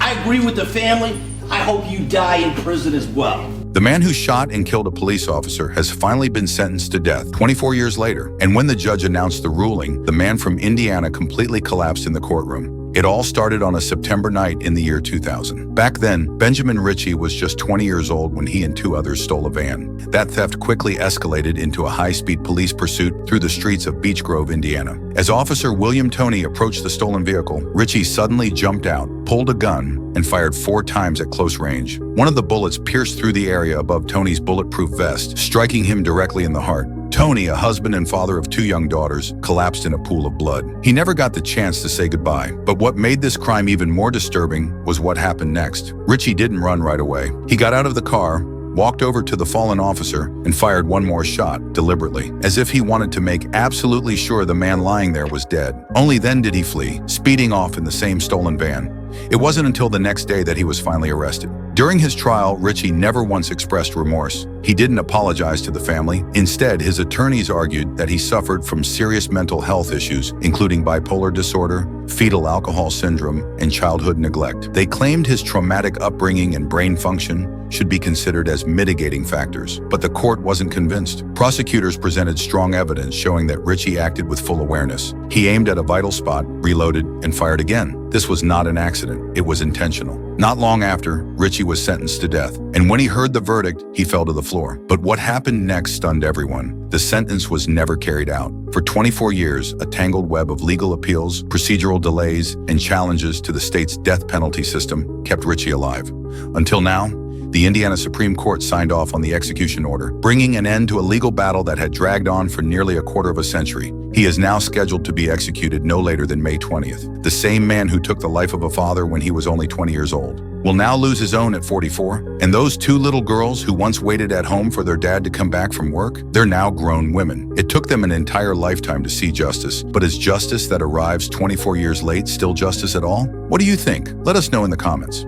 I agree with the family. I hope you die in prison as well. The man who shot and killed a police officer has finally been sentenced to death 24 years later, and when the judge announced the ruling, the man from Indiana completely collapsed in the courtroom. It all started on a September night in the year 2000. Back then, Benjamin Ritchie was just 20 years old when he and two others stole a van. That theft quickly escalated into a high-speed police pursuit through the streets of Beech Grove, Indiana. As Officer William Toney approached the stolen vehicle, Ritchie suddenly jumped out, pulled a gun, and fired 4 times at close range. One of the bullets pierced through the area above Toney's bulletproof vest, striking him directly in the heart. Toney, a husband and father of 2 young daughters, collapsed in a pool of blood. He never got the chance to say goodbye, but what made this crime even more disturbing was what happened next. Ritchie didn't run right away. He got out of the car, walked over to the fallen officer, and fired one more shot, deliberately, as if he wanted to make absolutely sure the man lying there was dead. Only then did he flee, speeding off in the same stolen van. It wasn't until the next day that he was finally arrested. During his trial, Ritchie never once expressed remorse. He didn't apologize to the family. Instead, his attorneys argued that he suffered from serious mental health issues, including bipolar disorder, fetal alcohol syndrome, and childhood neglect. They claimed his traumatic upbringing and brain function should be considered as mitigating factors, but the court wasn't convinced. Prosecutors presented strong evidence showing that Ritchie acted with full awareness. He aimed at a vital spot, reloaded, and fired again. This was not an accident, it was intentional. Not long after, Ritchie was sentenced to death, and when he heard the verdict, he fell to the floor. But what happened next stunned everyone. The sentence was never carried out. For 24 years, a tangled web of legal appeals, procedural delays, and challenges to the state's death penalty system kept Ritchie alive. Until now, the Indiana Supreme Court signed off on the execution order, bringing an end to a legal battle that had dragged on for nearly a quarter of a century. He is now scheduled to be executed no later than May 20th. The same man who took the life of a father when he was only 20 years old will now lose his own at 44. And those 2 little girls who once waited at home for their dad to come back from work, they're now grown women. It took them an entire lifetime to see justice, but is justice that arrives 24 years late still justice at all? What do you think? Let us know in the comments.